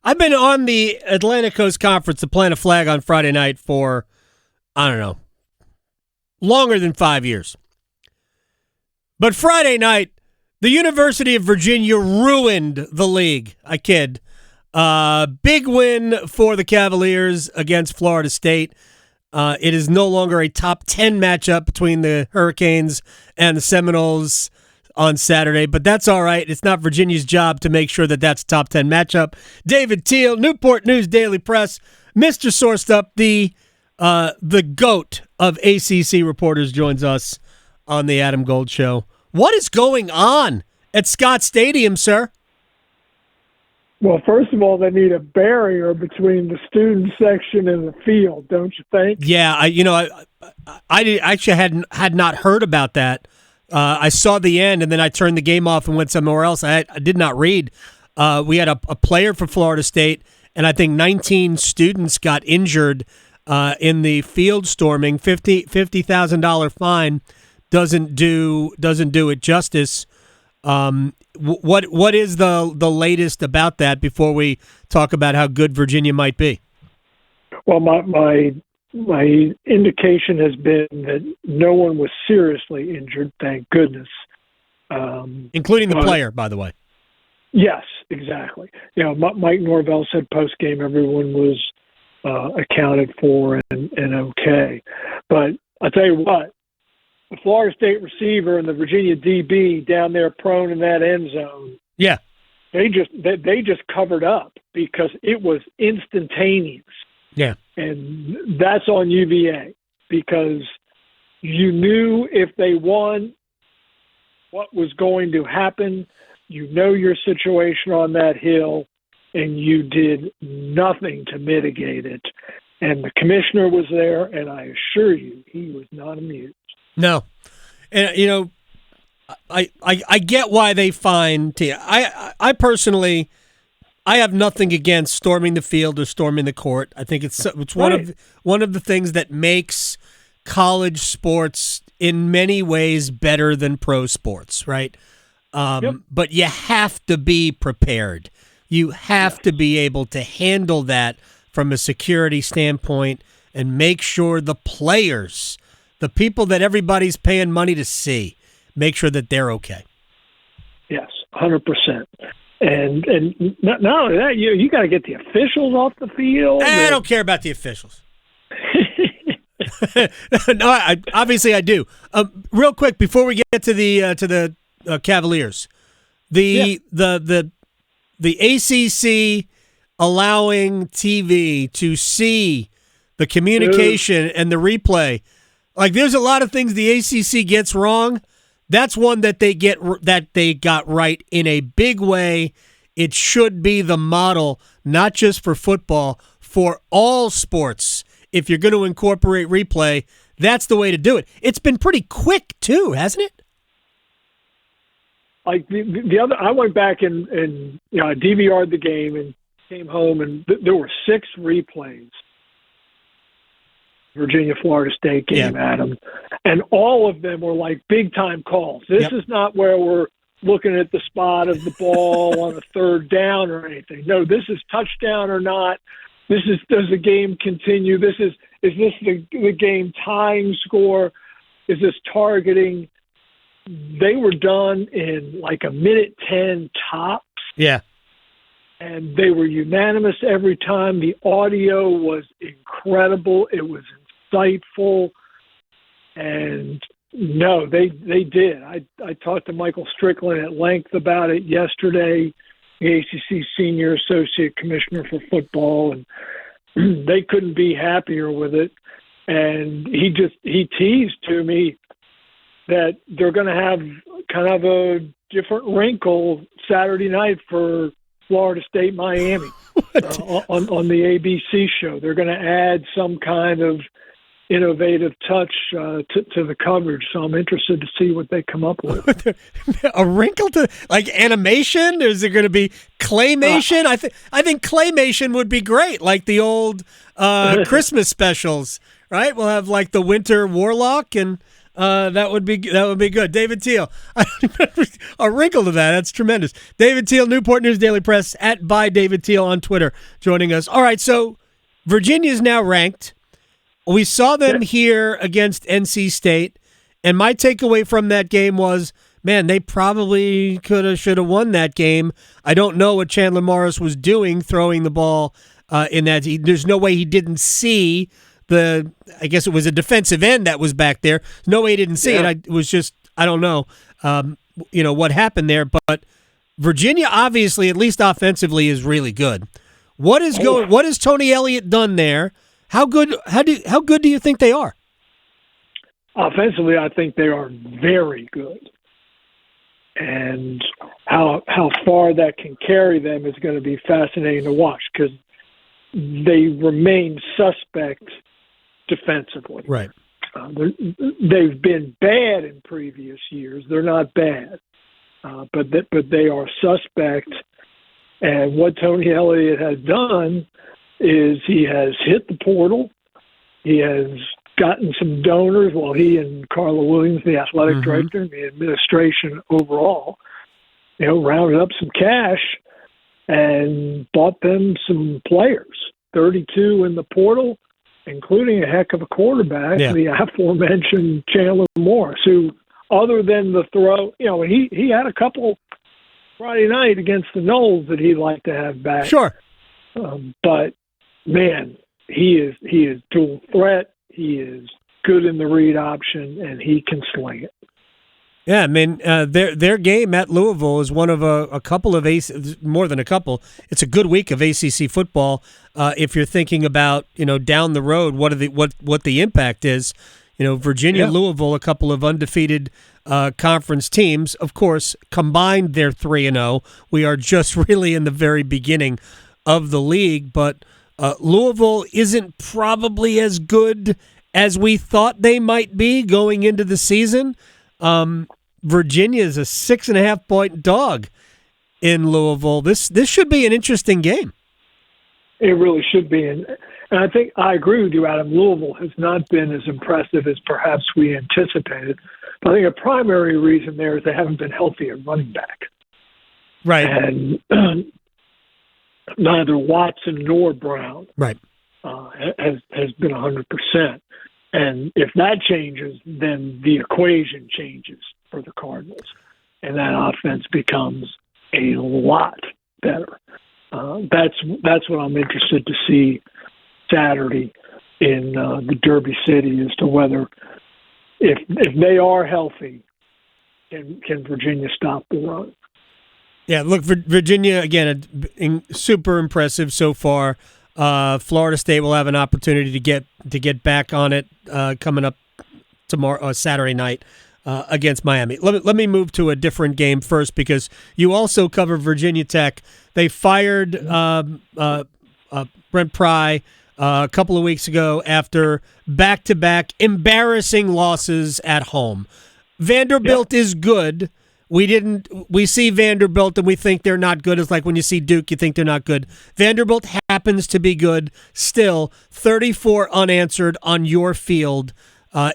I've been on the Atlantic Coast Conference to plant a flag on Friday night for, I don't know, longer than 5 years. But Friday night, the University of Virginia ruined the league. I kid. Big win for the Cavaliers against Florida State. It is no longer a top 10 matchup between the Hurricanes and the Seminoles on Saturday, but that's all right. It's not Virginia's job to make sure that that's a top 10 matchup. David Teel, Newport News Daily Press, Mr. Sourced Up, the GOAT of ACC reporters, joins us on the Adam Gold Show. What is going on at Scott Stadium, sir? Well, first of all, they need a barrier between the student section and the field, don't you think? Yeah, I actually had not heard about that. I saw the end, and then I turned the game off and went somewhere else. I did not read. We had a player for Florida State, and I think 19 students got injured in the field storming. $50,000 fine doesn't do it justice. What is the latest about that before we talk about how good Virginia might be? Well, my indication has been that no one was seriously injured, thank goodness. Including the player, by the way. Yes, exactly. Mike Norvell said post-game everyone was accounted for and okay. But I'll tell you what, the Florida State receiver and the Virginia DB down there prone in that end zone, yeah, they just covered up because it was instantaneous. Yeah. And that's on UVA because you knew if they won what was going to happen. You know your situation on that hill, and you did nothing to mitigate it. And the commissioner was there, and I assure you he was not amused. No. And, I get why they fine Tia. I personally – I have nothing against storming the field or storming the court. I think it's one of the things that makes college sports in many ways better than pro sports, right? Yep. But you have to be prepared. You have to be able to handle that from a security standpoint and make sure the players, the people that everybody's paying money to see, make sure that they're okay. Yes, 100%. And not only that, you got to get the officials off the field. I don't care about the officials. No, obviously I do. Real quick before we get to the Cavaliers, the ACC allowing TV to see the communication and the replay. Like, there's a lot of things the ACC gets wrong. That's one that they got right in a big way. It should be the model, not just for football, for all sports. If you're going to incorporate replay, that's the way to do it. It's been pretty quick too, hasn't it? Like the other, I went back and I DVR'd the game and came home, and there were 6 replays. Virginia-Florida State game, yeah. Adam. And all of them were like big-time calls. This is not where we're looking at the spot of the ball on a third down or anything. No, this is touchdown or not. This is, does the game continue? Is this the game tying score? Is this targeting? They were done in like a minute 10 tops. Yeah. And they were unanimous every time. The audio was incredible. It was insightful. And no, they did. I talked to Michael Strickland at length about it yesterday, the ACC Senior Associate Commissioner for Football, and they couldn't be happier with it. And he teased to me that they're going to have kind of a different wrinkle Saturday night for Florida State Miami on the ABC show. They're going to add some kind of innovative touch to the coverage, so I'm interested to see what they come up with. A wrinkle to like animation? Is there going to be claymation? I think claymation would be great, like the old Christmas specials, right? We'll have like the Winter Warlock and That would be good. David Teel. A wrinkle to that. That's tremendous. David Teel, Newport News Daily Press, @by David Teel on Twitter, joining us. All right, so Virginia is now ranked. We saw them here against NC State, and my takeaway from that game was, man, they probably should have won that game. I don't know what Chandler Morris was doing throwing the ball in that. There's no way he didn't see I guess it was a defensive end that was back there. No way he didn't see it. It was just, I don't know, what happened there. But Virginia, obviously, at least offensively, is really good. What has Tony Elliott done there? How good do you think they are? Offensively, I think they are very good. And how far that can carry them is going to be fascinating to watch because they remain suspect defensively. Right. They've been bad in previous years. They're not bad, but they are suspect. And what Tony Elliott has done is he has hit the portal. He has gotten some donors. Well, he and Carla Williams, the athletic director, and the administration overall, rounded up some cash and bought them some players. 32 in the portal, including a heck of a quarterback, the aforementioned Chandler Morris, who, other than the throw, he had a couple Friday night against the Knowles that he'd like to have back. Sure. But, man, he is dual threat. He is good in the read option, and he can sling it. Yeah, I mean, their game at Louisville is one of a couple of more than a couple. It's a good week of ACC football. If you're thinking about down the road, what the impact is. Virginia, Louisville, a couple of undefeated conference teams. Of course, combined they're 3-0. We are just really in the very beginning of the league, but Louisville isn't probably as good as we thought they might be going into the season. Virginia is a 6.5-point dog in Louisville. This should be an interesting game. It really should be. And I think I agree with you, Adam. Louisville has not been as impressive as perhaps we anticipated. But I think a primary reason there is they haven't been healthy at running back. Right. And neither Watson nor Brown right. Has been 100%. And if that changes, then the equation changes for the Cardinals, and that offense becomes a lot better. That's what I'm interested to see Saturday in the Derby City as to whether, if they are healthy, can Virginia stop the run? Yeah, look, Virginia again, super impressive so far. Florida State will have an opportunity to get back on it coming up tomorrow, Saturday night against Miami. Let me move to a different game first because you also cover Virginia Tech. They fired Brent Pry a couple of weeks ago after back-to-back embarrassing losses at home. Vanderbilt is good. We see Vanderbilt and we think they're not good. It's like when you see Duke, you think they're not good. Vanderbilt happens to be good. Still, 34 unanswered on your field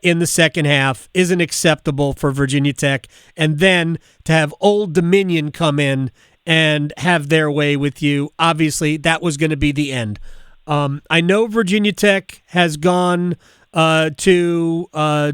in the second half isn't acceptable for Virginia Tech. And then to have Old Dominion come in and have their way with you, obviously that was going to be the end. I know Virginia Tech has gone to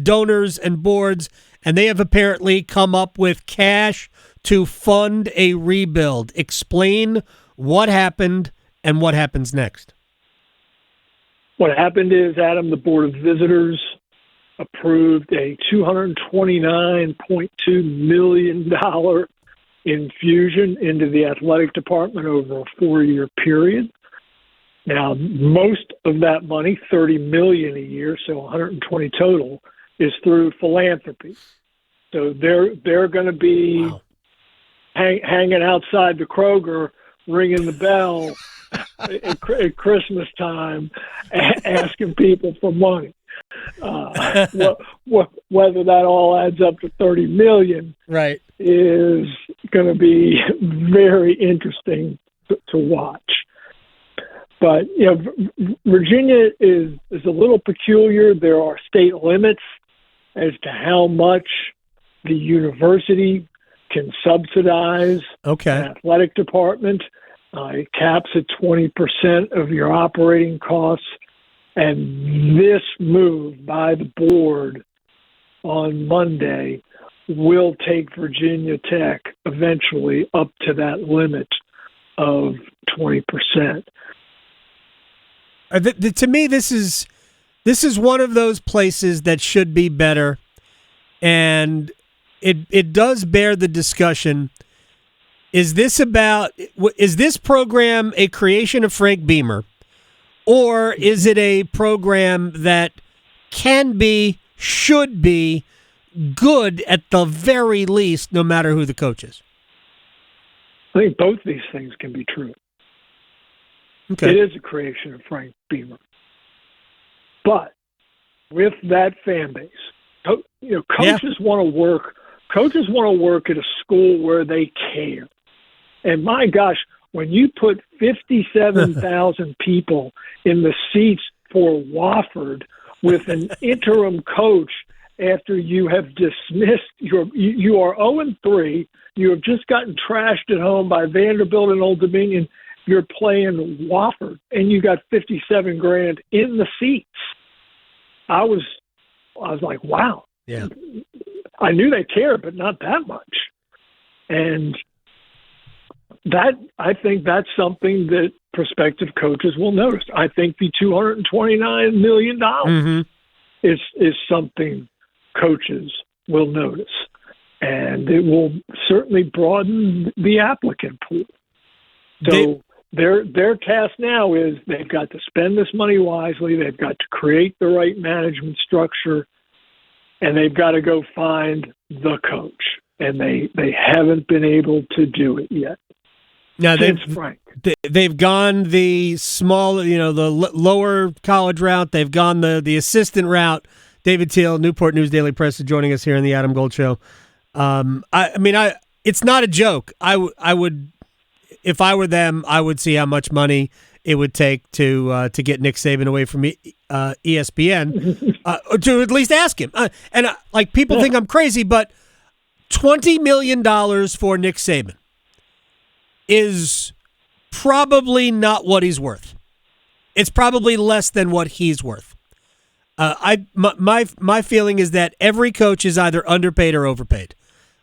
donors and boards, and they have apparently come up with cash to fund a rebuild. Explain what happened and what happens next. What happened is, Adam, the Board of Visitors approved a $229.2 million infusion into the athletic department over a 4-year period. Now, most of that money, $30 million a year, so $120 total, is through philanthropy. So they're going to be hanging outside the Kroger, ringing the bell at Christmas time, asking people for money. Whether that all adds up to $30 million, right, is going to be very interesting to watch. But Virginia is a little peculiar. There are state limits as to how much the university can subsidize an athletic department. It caps at 20% of your operating costs. And this move by the board on Monday will take Virginia Tech eventually up to that limit of 20%. To me, this is one of those places that should be better, and it does bear the discussion. Is this program a creation of Frank Beamer, or is it a program that should be good at the very least, no matter who the coach is? I think both these things can be true. Okay. It is a creation of Frank Beamer. But with that fan base, coaches want to work. Coaches want to work at a school where they care. And my gosh, when you put 57,000 people in the seats for Wofford with an interim coach after you have dismissed you are 0-3, you have just gotten trashed at home by Vanderbilt and Old Dominion, you're playing Wofford, and you got $57,000 in the seats. I was like, wow. Yeah. I knew they cared, but not that much. And I think that's something that prospective coaches will notice. I think the $229 million is something coaches will notice, and it will certainly broaden the applicant pool. So their task now is they've got to spend this money wisely. They've got to create the right management structure, and they've got to go find the coach. And they haven't been able to do it yet. Now they've gone the small, the lower college route. They've gone the assistant route. David Teel, Newport News Daily Press, is joining us here on the Adam Gold Show. It's not a joke. I would, if I were them, I would see how much money it would take to get Nick Saban away from ESPN, to at least ask him. People think I'm crazy, but $20 million for Nick Saban is probably not what he's worth. It's probably less than what he's worth. My feeling is that every coach is either underpaid or overpaid.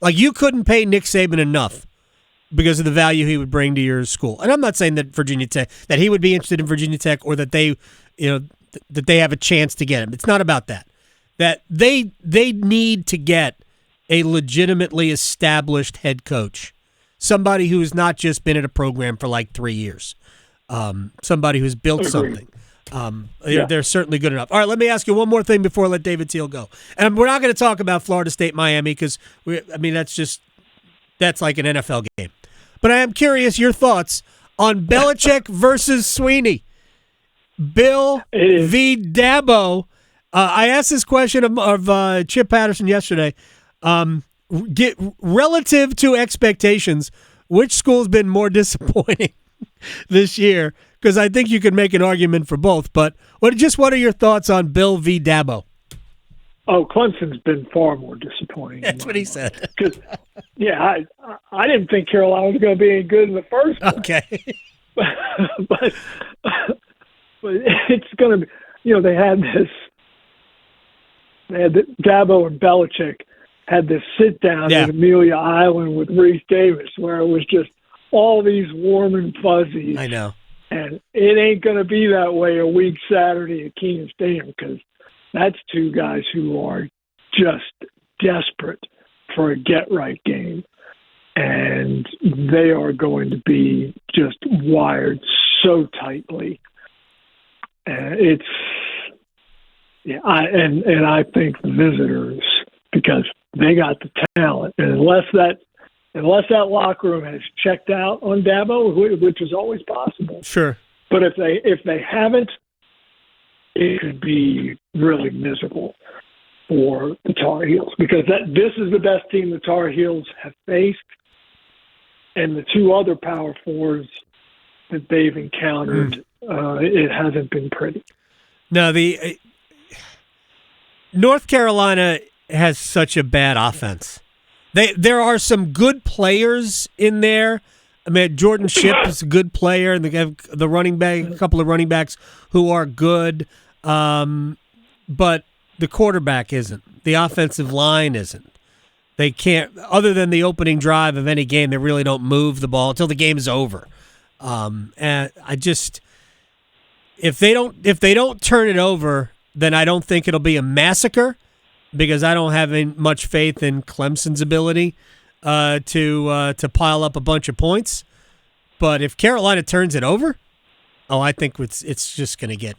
Like, you couldn't pay Nick Saban enough because of the value he would bring to your school. And I'm not saying that Virginia Tech, that he would be interested in Virginia Tech, or that they, that they have a chance to get him. It's not about that. That they need to get a legitimately established head coach, somebody who has not just been at a program for like 3 years, somebody who's built something. They're certainly good enough. All right, let me ask you one more thing before I let David Teel go. And we're not going to talk about Florida State, Miami, because that's like an NFL game. But I am curious your thoughts on Belichick versus Sweeney. Bill v. Dabo. I asked this question of Chip Patterson yesterday. Relative to expectations, which school's been more disappointing this year? Because I think you could make an argument for both. But what are your thoughts on Bill v. Dabo? Oh, Clemson's been far more disappointing. That's what he said. I didn't think Carolina was going to be any good in the first place. Okay. but it's going to be, they had Dabo and Belichick had this sit down at Amelia Island with Reese Davis, where it was just all these warm and fuzzies. I know. And it ain't going to be that way a week Saturday at Kenan Stadium, because that's two guys who are just desperate for a get-right game. And they are going to be just wired so tightly. And I think the visitors, because they got the talent, and unless that locker room has checked out on Dabo, which is always possible. Sure. But if they haven't, it could be really miserable for the Tar Heels, because this is the best team the Tar Heels have faced, and the two other Power Fours that they've encountered, it hasn't been pretty. No, the North Carolina has such a bad offense. There are some good players in there. I mean, Jordan Shipp is a good player, and they have the running back, a couple of running backs who are good, but the quarterback isn't. The offensive line isn't. They can't, other than the opening drive of any game, they really don't move the ball until the game is over. And I just, if they don't turn it over, then I don't think it'll be a massacre, because I don't have much faith in Clemson's ability to pile up a bunch of points. But if Carolina turns it over, I think it's just going to get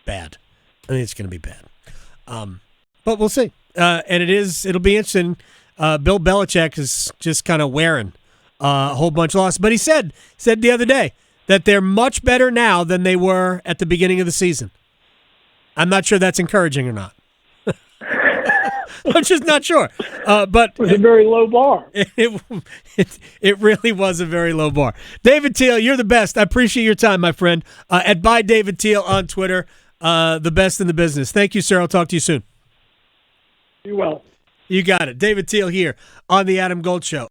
bad. I think it's going to be bad. But we'll see. And it'll be interesting. Bill Belichick is just kind of wearing a whole bunch of losses. But he said the other day that they're much better now than they were at the beginning of the season. I'm not sure that's encouraging or not. I'm just not sure. But it was a very low bar. It really was a very low bar. David Teel, you're the best. I appreciate your time, my friend. At @ByDavidTeel on Twitter, the best in the business. Thank you, sir. I'll talk to you soon. Be well. You got it. David Teel here on The Adam Gold Show.